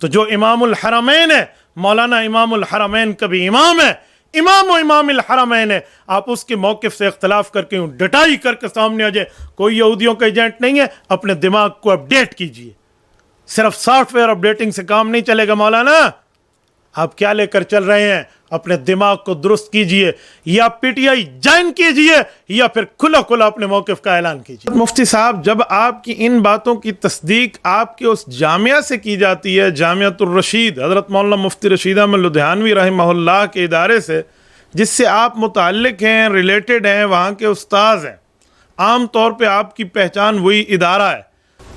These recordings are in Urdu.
تو جو امام الحرمین ہے، مولانا امام الحرمین کا بھی امام ہے، امام و امام الحرمین ہے، آپ اس کے موقف سے اختلاف کر کے ڈٹائی کر کے سامنے آ جائے کوئی یہودیوں کا ایجنٹ نہیں ہے، اپنے دماغ کو اپڈیٹ کیجئے. صرف سافٹ ویئر اپڈیٹنگ سے کام نہیں چلے گا مولانا. آپ کیا لے کر چل رہے ہیں؟ اپنے دماغ کو درست کیجئے، یا پی ٹی آئی جوائن کیجئے یا پھر کھلا کھلا اپنے موقف کا اعلان کیجئے. مفتی صاحب، جب آپ کی ان باتوں کی تصدیق آپ کے اس جامعہ سے کی جاتی ہے، جامعۃ الرشید، حضرت مولانا مفتی رشید احمد لدھیانوی رحمہ اللہ کے ادارے سے، جس سے آپ متعلق ہیں، ریلیٹڈ ہیں، وہاں کے استاذ ہیں، عام طور پہ آپ کی پہچان وہی ادارہ ہے،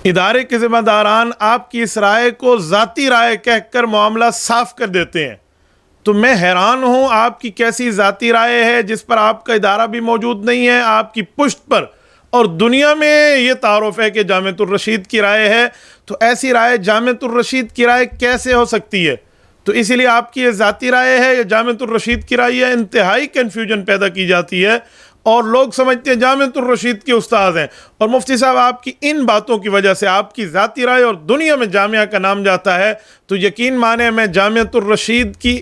ادارے کے ذمہ داران آپ کی اس رائے کو ذاتی رائے کہہ کر معاملہ صاف کر دیتے ہیں. تو میں حیران ہوں آپ کی کیسی ذاتی رائے ہے جس پر آپ کا ادارہ بھی موجود نہیں ہے آپ کی پشت پر، اور دنیا میں یہ تعارف ہے کہ جامعۃ الرشید کی رائے ہے. تو ایسی رائے جامعۃ الرشید کی رائے کیسے ہو سکتی ہے؟ تو اسی لیے آپ کی یہ ذاتی رائے ہے یا جامعۃ الرشید کی رائے ہے؟ انتہائی کنفیوژن پیدا کی جاتی ہے اور لوگ سمجھتے ہیں جامعۃ الرشید کے استاذ ہیں. اور مفتی صاحب، آپ کی ان باتوں کی وجہ سے آپ کی ذاتی رائے اور دنیا میں جامعہ کا نام جاتا ہے. تو یقین مانیں، میں جامعۃ الرشید کی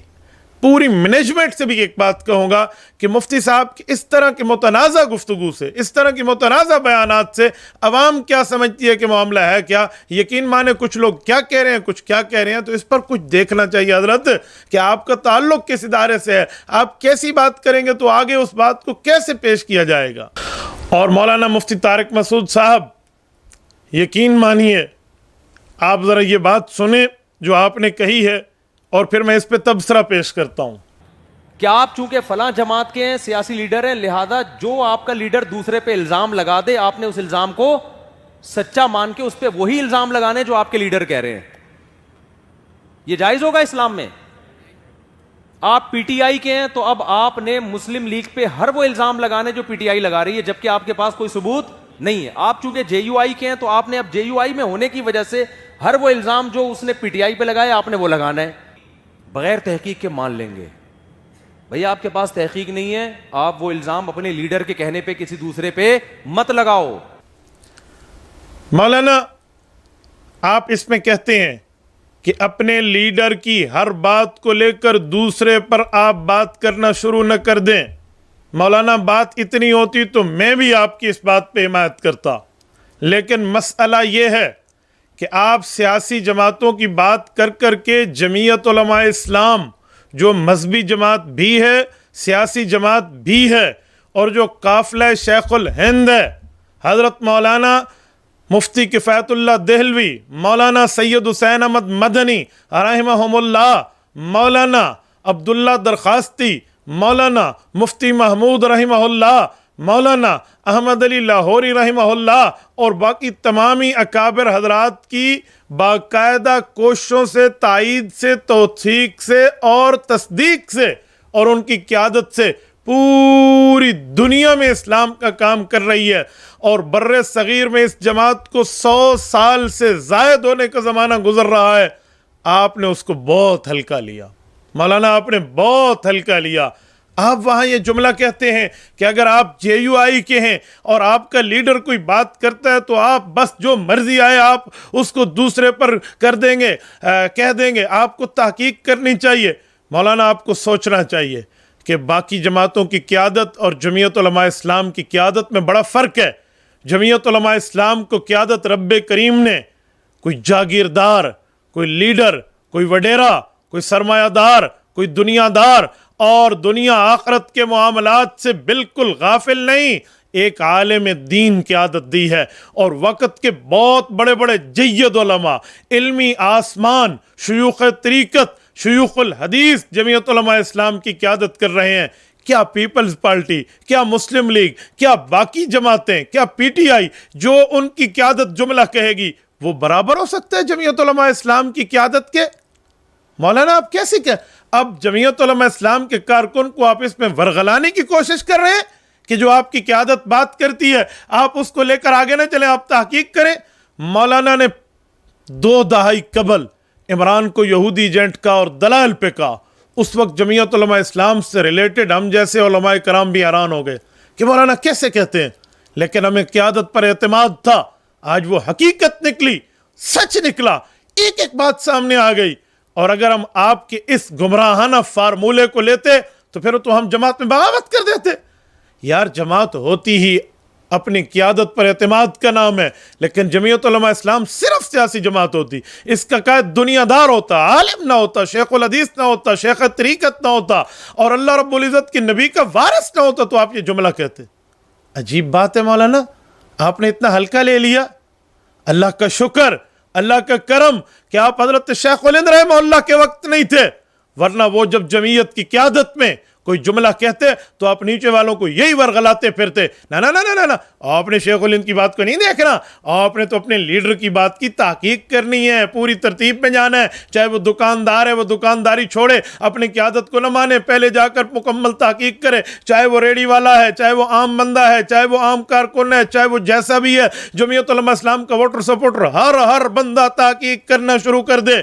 پوری مینجمنٹ سے بھی ایک بات کہوں گا کہ مفتی صاحب کی اس طرح کی متنازع گفتگو سے، اس طرح کی متنازع بیانات سے عوام کیا سمجھتی ہے کہ معاملہ ہے کیا. یقین مانے کچھ لوگ کیا کہہ رہے ہیں، کچھ کیا کہہ رہے ہیں. تو اس پر کچھ دیکھنا چاہیے حضرت کہ آپ کا تعلق کس ادارے سے ہے، آپ کیسی بات کریں گے تو آگے اس بات کو کیسے پیش کیا جائے گا. اور مولانا مفتی طارق مسعود صاحب، یقین مانیے، آپ ذرا یہ بات سنیں جو آپ نے کہی ہے اور پھر میں اس پہ تبصرہ پیش کرتا ہوں. کیا آپ چونکہ فلاں جماعت کے ہیں، سیاسی لیڈر ہیں، لہذا جو آپ کا لیڈر دوسرے پہ الزام لگا دے آپ نے اس الزام کو سچا مان کے اس پہ وہی الزام لگانے جو آپ کے لیڈر کہہ رہے ہیں؟ یہ جائز ہوگا اسلام میں؟ آپ پی ٹی آئی کے ہیں تو اب آپ نے مسلم لیگ پہ ہر وہ الزام لگانے جو پی ٹی آئی لگا رہی ہے، جبکہ آپ کے پاس کوئی ثبوت نہیں ہے. آپ چونکہ جے یو آئی کے ہیں تو آپ نے اب جے یو آئی میں ہونے کی وجہ سے ہر وہ الزام جو اس نے پی ٹی آئی پہ لگایا آپ نے وہ لگانا ہے. بغیر تحقیق کے مان لیں گے. بھیا آپ کے پاس تحقیق نہیں ہے، آپ وہ الزام اپنے لیڈر کے کہنے پہ کسی دوسرے پہ مت لگاؤ. مولانا، آپ اس میں کہتے ہیں کہ اپنے لیڈر کی ہر بات کو لے کر دوسرے پر آپ بات کرنا شروع نہ کر دیں. مولانا، بات اتنی ہوتی تو میں بھی آپ کی اس بات پہ حمایت کرتا، لیکن مسئلہ یہ ہے کہ آپ سیاسی جماعتوں کی بات کر کر کے جمعیت علماء اسلام، جو مذہبی جماعت بھی ہے، سیاسی جماعت بھی ہے، اور جو قافلہ شیخ الہند ہے، حضرت مولانا مفتی کفایت اللہ دہلوی، مولانا سید حسین احمد مدنی رحمہم اللہ، مولانا عبداللہ درخواستی، مولانا مفتی محمود رحمہ اللہ، مولانا احمد علی لاہوری رحمہ اللہ، اور باقی تمامی اکابر حضرات کی باقاعدہ کوششوں سے، تائید سے، توثیق سے اور تصدیق سے اور ان کی قیادت سے پوری دنیا میں اسلام کا کام کر رہی ہے. اور بر صغیر میں اس جماعت کو 100 سال سے زائد ہونے کا زمانہ گزر رہا ہے. آپ نے اس کو بہت ہلکا لیا مولانا، آپ نے بہت ہلکا لیا. آپ وہاں یہ جملہ کہتے ہیں کہ اگر آپ جے یو آئی کے ہیں اور آپ کا لیڈر کوئی بات کرتا ہے تو آپ بس جو مرضی آئے آپ اس کو دوسرے پر کر دیں گے، کہہ دیں گے. آپ کو تحقیق کرنی چاہیے. مولانا، آپ کو سوچنا چاہیے کہ باقی جماعتوں کی قیادت اور جمعیت علماء اسلام کی قیادت میں بڑا فرق ہے. جمعیت علماء اسلام کو قیادت رب کریم نے کوئی جاگیردار، کوئی لیڈر، کوئی وڈیرا، کوئی سرمایہ دار، کوئی دنیا دار اور دنیا آخرت کے معاملات سے بالکل غافل نہیں، ایک عالم دین قیادت دی ہے. اور وقت کے بہت بڑے بڑے جید علماء، علمی آسمان، شیوخ طریقت، شیوخ الحدیث جمعیت علماء اسلام کی قیادت کر رہے ہیں. کیا پیپلز پارٹی، کیا مسلم لیگ، کیا باقی جماعتیں، کیا پی ٹی آئی جو ان کی قیادت جملہ کہے گی وہ برابر ہو سکتا ہے جمعیت علماء اسلام کی قیادت کے؟ مولانا، آپ کیسے کہ اب جمعیت علماء اسلام کے کارکن کو آپ اس میں ورغلانے کی کوشش کر رہے ہیں کہ جو آپ کی قیادت بات کرتی ہے آپ اس کو لے کر آگے نہ چلیں، آپ تحقیق کریں. مولانا نے 2 دہائی قبل عمران کو یہودی ایجنٹ کا اور دلائل پہ کہا. اس وقت جمعیت علماء اسلام سے ریلیٹڈ ہم جیسے علماء کرام بھی حیران ہو گئے کہ مولانا کیسے کہتے ہیں، لیکن ہمیں قیادت پر اعتماد تھا. آج وہ حقیقت نکلی، سچ نکلا. ایک ایک بات سامنے آ گئی. اور اگر ہم آپ کے اس گمراہانہ فارمولے کو لیتے تو پھر تو ہم جماعت میں بغاوت کر دیتے. یار جماعت ہوتی ہی اپنی قیادت پر اعتماد کا نام ہے, لیکن جمعیت علماء اسلام صرف سیاسی جماعت ہوتی. اس کا قائد دنیا دار ہوتا, عالم نہ ہوتا, شیخ الحدیث نہ ہوتا, شیخ طریقت نہ ہوتا, اور اللہ رب العزت کی نبی کا وارث نہ ہوتا, تو آپ یہ جملہ کہتے. عجیب بات ہے مولانا, آپ نے اتنا ہلکا لے لیا. اللہ کا شکر, اللہ کا کرم کہ آپ حضرت شیخ الہند رحمہ اللہ کے وقت نہیں تھے, ورنہ وہ جب جمعیت کی قیادت میں کوئی جملہ کہتے تو آپ نیچے والوں کو یہی ورغلاتے پھرتے. نا نا نا نا نا, آپ نے شیخ الہند کی بات کو نہیں دیکھنا, آپ نے تو اپنے لیڈر کی بات کی تحقیق کرنی ہے, پوری ترتیب میں جانا ہے. چاہے وہ دکاندار ہے وہ دکانداری چھوڑے, اپنی قیادت کو نہ مانے, پہلے جا کر مکمل تحقیق کرے. چاہے وہ ریڑی والا ہے, چاہے وہ عام بندہ ہے, چاہے وہ عام کارکن ہے, چاہے وہ جیسا بھی ہے, جمعیت علماء اسلام کا ووٹر سپورٹر, ہر بندہ تحقیق کرنا شروع کر دے,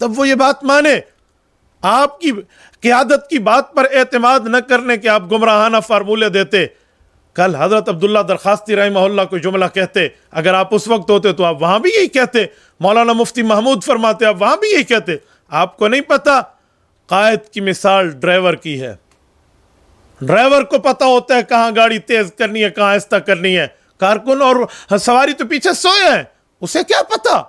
تب وہ یہ بات مانے. آپ کی قیادت کی بات پر اعتماد نہ کرنے کے آپ گمراہانہ فارمولے دیتے. کل حضرت عبداللہ درخواستی رحمہ اللہ کوئی جملہ کہتے, اگر آپ اس وقت ہوتے تو آپ وہاں بھی یہی کہتے. مولانا مفتی محمود فرماتے, آپ وہاں بھی یہی کہتے. آپ کو نہیں پتا, قائد کی مثال ڈرائیور کی ہے. ڈرائیور کو پتا ہوتا ہے کہاں گاڑی تیز کرنی ہے, کہاں آہستہ کرنی ہے. کارکن اور سواری تو پیچھے سوئے ہیں, اسے کیا پتا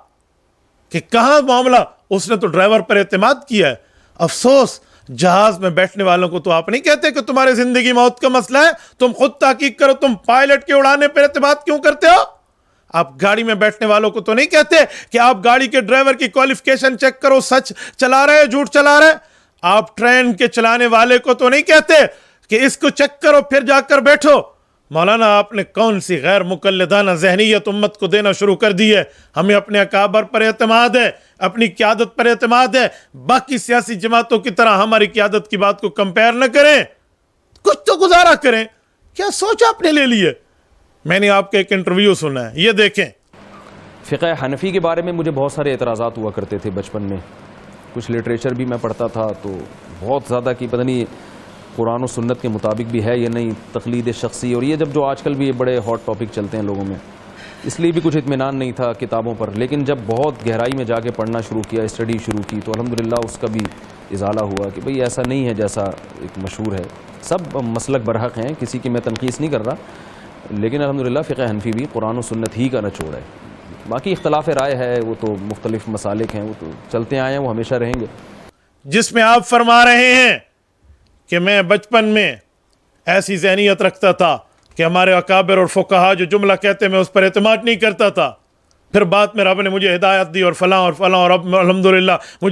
کہ کہاں معاملہ. اس نے تو ڈرائیور پر اعتماد کیا ہے. افسوس, جہاز میں بیٹھنے والوں کو تو آپ نہیں کہتے کہ تمہارے زندگی موت کا مسئلہ ہے, تم خود تحقیق کرو, تم پائلٹ کے اڑانے پر اعتماد کیوں کرتے ہو. آپ گاڑی میں بیٹھنے والوں کو تو نہیں کہتے کہ آپ گاڑی کے ڈرائیور کی کوالیفیکیشن چیک کرو, سچ چلا رہے جھوٹ چلا رہے. آپ ٹرین کے چلانے والے کو تو نہیں کہتے کہ اس کو چیک کرو پھر جا کر بیٹھو. مولانا آپ نے کون سی غیر مقلدانہ ذہنیت امت کو دینا شروع کر دی ہے. ہمیں اپنے اکابر پر اعتماد ہے, اپنی قیادت پر اعتماد ہے. باقی سیاسی جماعتوں کی طرح ہماری قیادت کی بات کو کمپیئر نہ کریں, کچھ تو گزارا کریں. کیا سوچ آپ نے لے لی ہے. میں نے آپ کا ایک انٹرویو سنا ہے, یہ دیکھیں. فقہ حنفی کے بارے میں مجھے بہت سارے اعتراضات ہوا کرتے تھے بچپن میں. کچھ لٹریچر بھی میں پڑھتا تھا تو بہت زیادہ کہ پتہ نہیں قرآن و سنت کے مطابق بھی ہے یا نہیں, تقلید شخصی, اور یہ جو آج کل بھی یہ بڑے ہاٹ ٹاپک چلتے ہیں لوگوں میں, اس لیے بھی کچھ اطمینان نہیں تھا کتابوں پر. لیکن جب بہت گہرائی میں جا کے پڑھنا شروع کیا, اسٹڈی شروع کی, تو الحمدللہ اس کا بھی ازالہ ہوا کہ بھئی ایسا نہیں ہے جیسا ایک مشہور ہے. سب مسلک برحق ہیں, کسی کی میں تنقیص نہیں کر رہا, لیکن الحمدللہ فقہ حنفی بھی قرآن و سنت ہی کا نچوڑ ہے. باقی اختلاف رائے ہے, وہ تو مختلف مسالک ہیں, وہ تو چلتے آئے ہیں, وہ ہمیشہ رہیں گے. جس میں آپ فرما رہے ہیں کہ میں بچپن میں ایسی ذہنیت رکھتا تھا کہ ہمارے اکابر اور فقہا جو جملہ کہتے میں اس پر اعتماد نہیں کرتا تھا, پھر بعد میں رب نے مجھے ہدایت دی اور فلاں اور فلاں, اور اب الحمدللہ